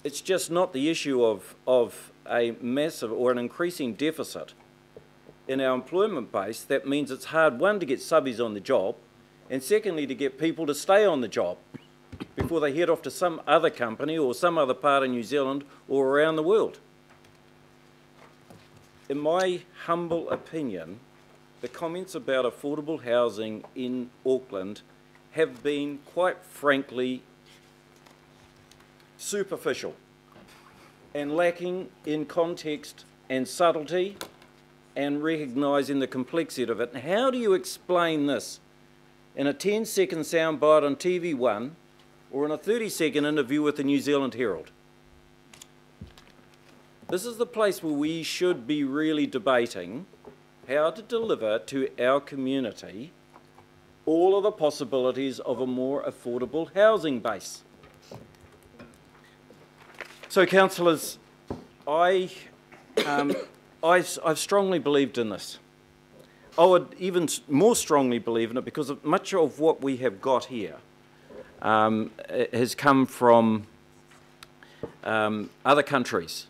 it's just not the issue of a massive or an increasing deficit in our employment base that means it's hard, one, to get subbies on the job, and secondly, to get people to stay on the job before they head off to some other company or some other part of New Zealand or around the world. In my humble opinion, the comments about affordable housing in Auckland have been, quite frankly, superficial and lacking in context and subtlety and recognising the complexity of it. And how do you explain this in a 10-second soundbite on TV1 or in a 30-second interview with the New Zealand Herald? This is the place where we should be really debating how to deliver to our community all of the possibilities of a more affordable housing base. So, councillors, I've strongly believed in this. I would even more strongly believe in it because much of what we have got here has come from other countries,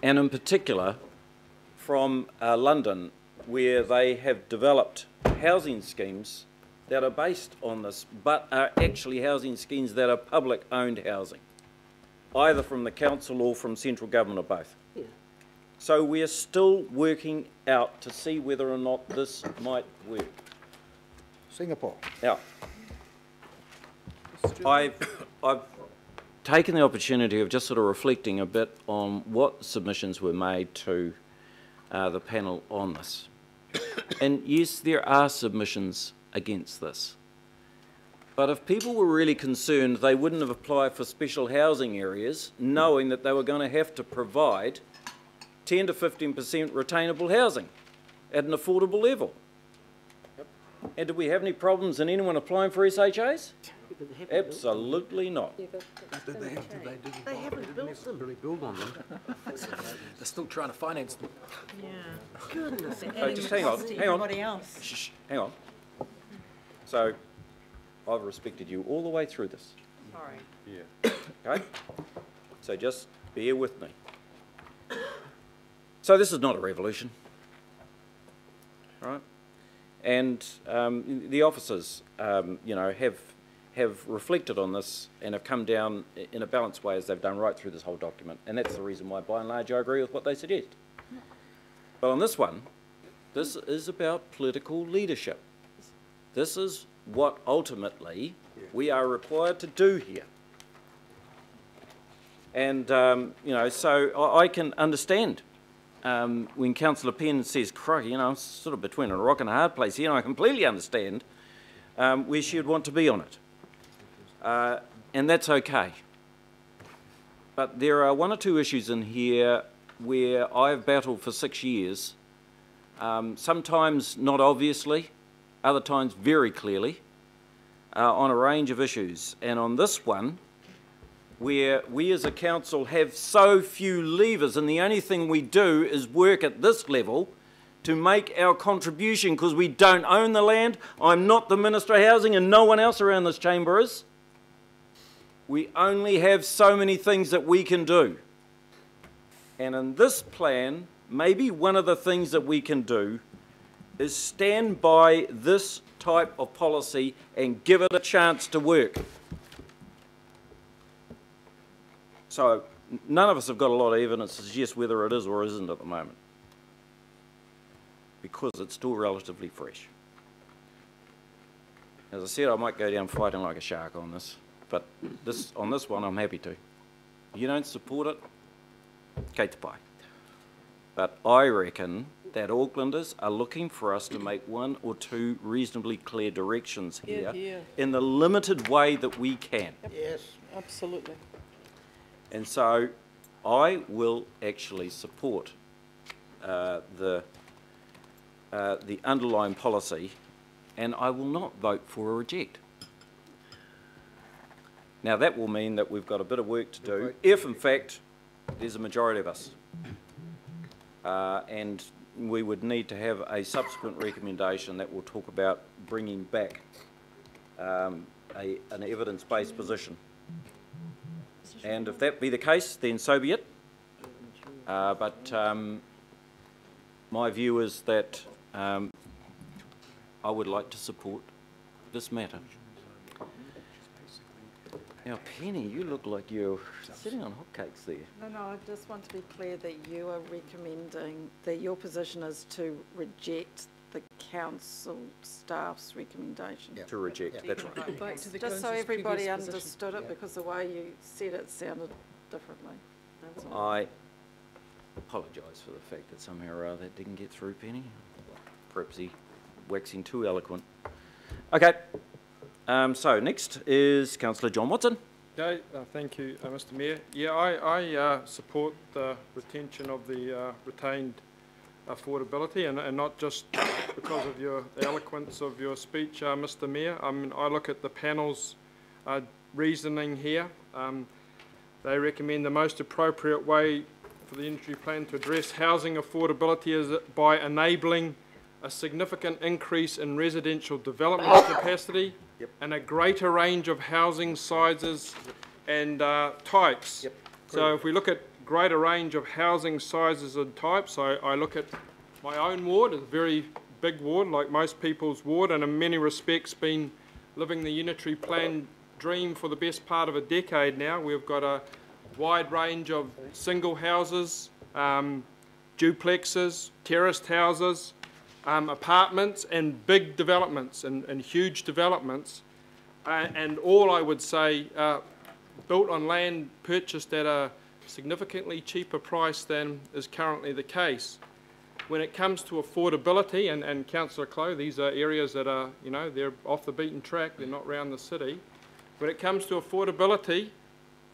and in particular from London, where they have developed housing schemes that are based on this, but are actually housing schemes that are public-owned housing, either from the council or from central government or both. Yeah. So we're still working out to see whether or not this might work. Singapore. Now, I've taken the opportunity of just sort of reflecting a bit on what submissions were made to the panel on this. And yes, there are submissions against this. But if people were really concerned, they wouldn't have applied for special housing areas, knowing that they were going to have to provide 10 to 15% retainable housing at an affordable level. Yep. And do we have any problems in anyone applying for SHAs? Absolutely not. Yeah, they haven't built them. Really build on them. They're still trying to finance them. Yeah. Goodness. Oh, just hang on. Shh, hang on. So, I've respected you all the way through this. Sorry. Yeah. Okay? So just bear with me. So this is not a revolution, right? And the officers, you know, have reflected on this and have come down in a balanced way as they've done right through this whole document. And that's the reason why, by and large, I agree with what they suggest. But on this one, this is about political leadership. This is what ultimately we are required to do here. And, you know, so I can understand when Councillor Penn says, crikey, you know, I'm sort of between a rock and a hard place here, and I completely understand where she would want to be on it. And that's okay. But there are one or two issues in here where I've battled for 6 years, sometimes not obviously, other times very clearly, on a range of issues. And on this one, where we as a council have so few levers and the only thing we do is work at this level to make our contribution because we don't own the land, I'm not the Minister of Housing and no one else around this chamber is. We only have so many things that we can do. And in this plan, maybe one of the things that we can do is stand by this type of policy and give it a chance to work. So none of us have got a lot of evidence to suggest whether it is or isn't at the moment, because it's still relatively fresh. As I said, I might go down fighting like a shark on this, but on this one I'm happy to. If you don't support it, kei te pai. But I reckon that Aucklanders are looking for us to make one or two reasonably clear directions here in the limited way that we can. Yep. Yes, absolutely. And so I will actually support the underlying policy, and I will not vote for a reject. Now that will mean that we've got a bit of work to do if in fact there's a majority of us. And we would need to have a subsequent recommendation that will talk about bringing back an evidence-based position. Mr. And if that be the case, then so be it. But my view is that I would like to support this matter. Now, Penny, you look like you're sitting on hotcakes there. No, I just want to be clear that you are recommending, that your position is to reject the council staff's recommendation. To reject, that's right. Just so everybody understood it, because the way you said it sounded differently. That's all. I apologise for the fact that somehow or other that didn't get through, Penny. Perhaps he waxing too eloquent. Okay. So next is Councillor John Watson. Okay, thank you, Mr. Mayor. Yeah, I support the retention of the retained affordability, and not just because of the eloquence of your speech, Mr. Mayor. I mean, I look at the panel's reasoning here. They recommend the most appropriate way for the unitary plan to address housing affordability is by enabling a significant increase in residential development capacity and a greater range of housing sizes and types. So if we look at greater range of housing sizes and types, I look at my own ward, it's a very big ward, like most people's ward, and in many respects been living the unitary plan dream for the best part of a decade now. We've got a wide range of single houses, duplexes, terraced houses, apartments and big developments and huge developments, and all, I would say, built on land purchased at a significantly cheaper price than is currently the case. When it comes to affordability, and Councillor Clough, these are areas that are, you know, they're off the beaten track, they're not around the city. When it comes to affordability,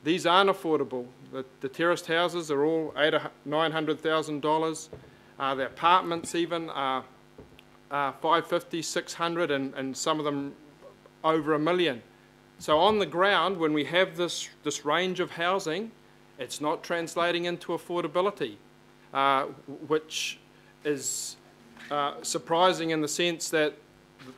these aren't affordable. The terraced houses are all $900,000. The apartments even are $550,000, $600,000, and some of them over $1 million. So on the ground, when we have this range of housing, it's not translating into affordability, which is surprising in the sense that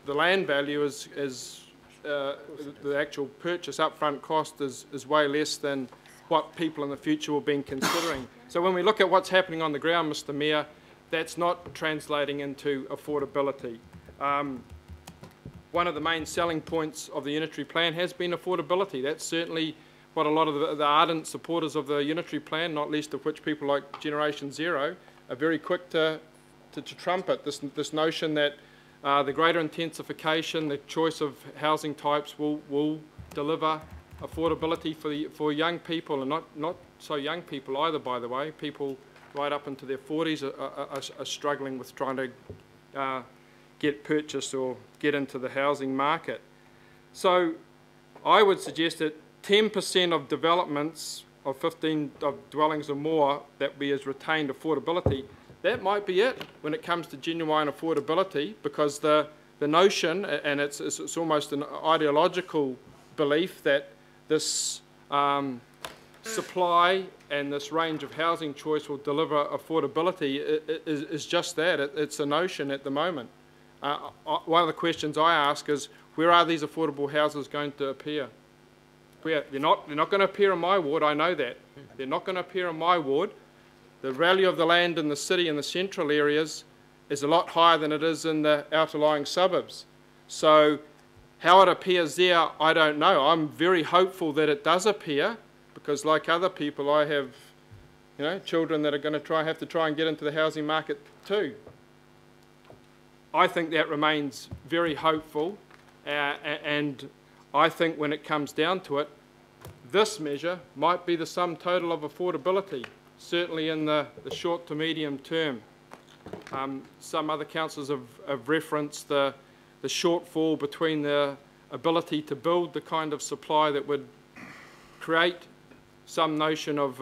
the land value is the actual purchase upfront cost is way less than what people in the future will be considering. So when we look at what's happening on the ground, Mr. Mayor, that's not translating into affordability. One of the main selling points of the unitary plan has been affordability. That's certainly what a lot of the ardent supporters of the unitary plan, not least of which people like Generation Zero, are very quick to trumpet this notion that the greater intensification, the choice of housing types will deliver affordability for young people, and not so young people either, by the way. People right up into their 40s are struggling with trying to get purchased or get into the housing market. So I would suggest that 10% of developments of 15 dwellings or more that be as retained affordability, that might be it when it comes to genuine affordability, because the notion, and it's almost an ideological belief, that this supply and this range of housing choice will deliver affordability is just that. It's a notion at the moment. One of the questions I ask is, where are these affordable houses going to appear? They're not going to appear in my ward, I know that. They're not going to appear in my ward. The value of the land in the city and the central areas is a lot higher than it is in the outlying suburbs. So how it appears there, I don't know. I'm very hopeful that it does appear, because like other people, I have, you know, children that are going to have to try and get into the housing market too. I think that remains very hopeful, and I think when it comes down to it, this measure might be the sum total of affordability, certainly in the short to medium term. Some other councillors have referenced the shortfall between the ability to build the kind of supply that would create some notion of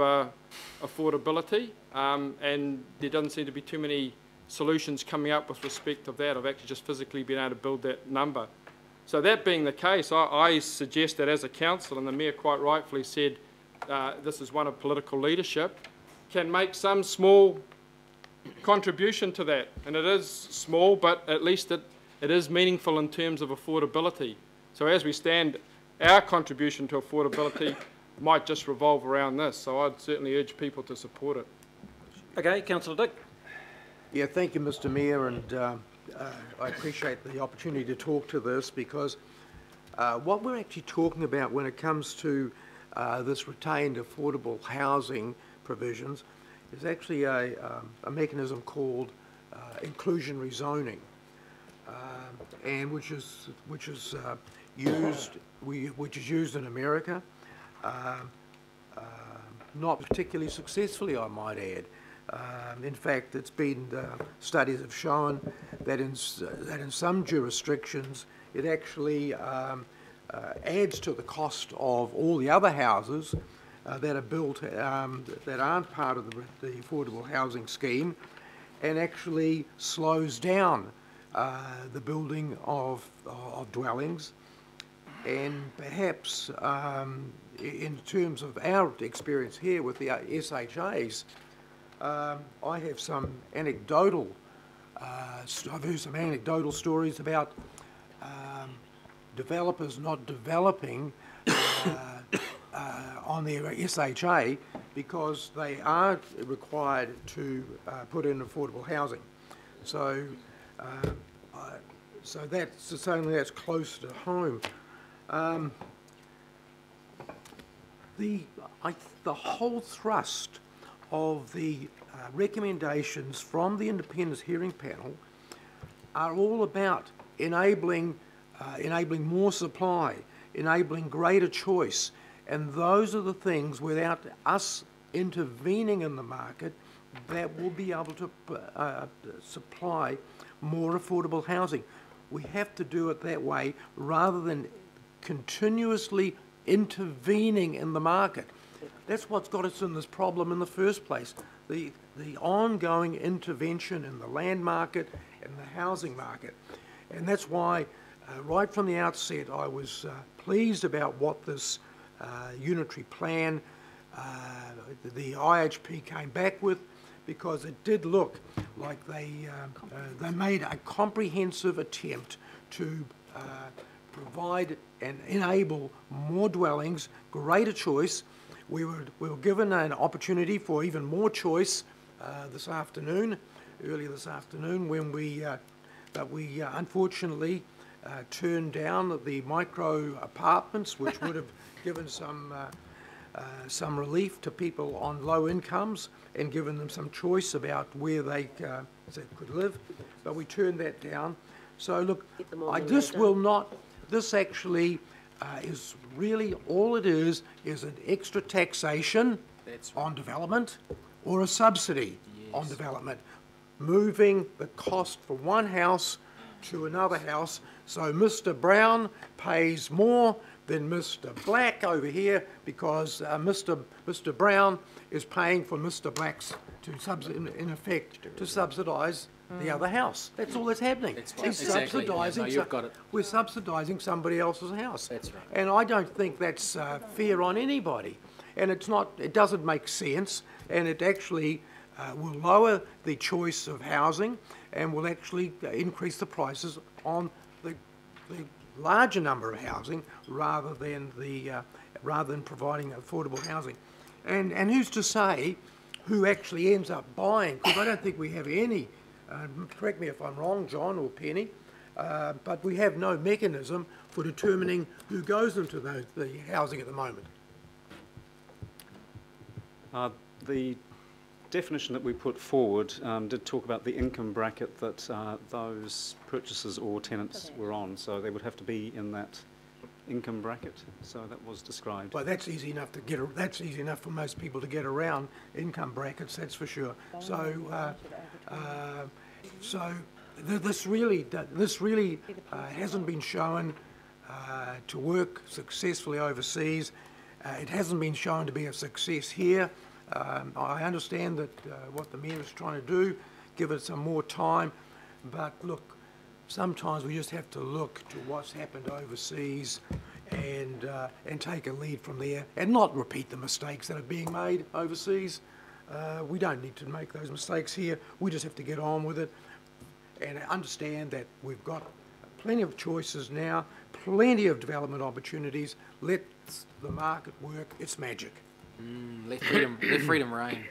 affordability, and there doesn't seem to be too many solutions coming up with respect of that. I've actually just physically been able to build that number. So that being the case, I suggest that as a council, and the Mayor quite rightfully said this is one of political leadership, can make some small contribution to that. And it is small, but at least it is meaningful in terms of affordability. So as we stand, our contribution to affordability might just revolve around this. So I'd certainly urge people to support it. Okay, Councillor Dick. Yeah, thank you, Mr. Mayor, and I appreciate the opportunity to talk to this, because what we're actually talking about when it comes to this retained affordable housing provisions is actually a mechanism called inclusionary zoning, and which is used in America, not particularly successfully, I might add. In fact, it's been studies have shown that in some jurisdictions it actually adds to the cost of all the other houses that are built that aren't part of the affordable housing scheme, and actually slows down the building of dwellings. And perhaps in terms of our experience here with the SHAs, I have some anecdotal, I've heard some anecdotal stories about developers not developing on their SHA because they are required to put in affordable housing. So, so that's something that's close to home. The whole thrust of the recommendations from the Independence Hearing Panel are all about enabling more supply, enabling greater choice, and those are the things, without us intervening in the market, that will be able to supply more affordable housing. We have to do it that way rather than continuously intervening in the market. That's what's got us in this problem in the first place. The ongoing intervention in the land market and the housing market. And that's why right from the outset I was pleased about what this unitary plan, the IHP came back with, because it did look like they made a comprehensive attempt to provide and enable more dwellings, greater choice. We were given an opportunity for even more choice this afternoon, earlier this afternoon, when we unfortunately turned down the micro apartments, which would have given some relief to people on low incomes and given them some choice about where they could live, but we turned that down. So look, this actually is really all it is an extra taxation on development or a subsidy on development, moving the cost from one house to another house. So Mr. Brown pays more than Mr. Black over here because Mr. Brown is paying for Mr. Black's in effect to subsidise the other house. That's all that's happening. He's subsidising. You've got it. We're subsidising somebody else's house. That's right. And I don't think that's fair on anybody. And it's not. It doesn't make sense. And it actually will lower the choice of housing and will actually increase the prices on the larger number of housing rather than providing affordable housing. And who's to say who actually ends up buying? Because I don't think we have any. Correct me if I'm wrong, John or Penny, but we have no mechanism for determining who goes into the housing at the moment. The definition that we put forward did talk about the income bracket that those purchasers or tenants were on, so they would have to be in that income bracket. So that was described. Well, that's easy enough to get. That's easy enough for most people to get around income brackets. That's for sure. So, this really hasn't been shown to work successfully overseas. It hasn't been shown to be a success here. I understand that what the Mayor is trying to do, give it some more time, but look, sometimes we just have to look to what's happened overseas and take a lead from there and not repeat the mistakes that are being made overseas. We don't need to make those mistakes here. We just have to get on with it and understand that we've got plenty of choices now, plenty of development opportunities. Let lets the market work its magic. Let freedom reign.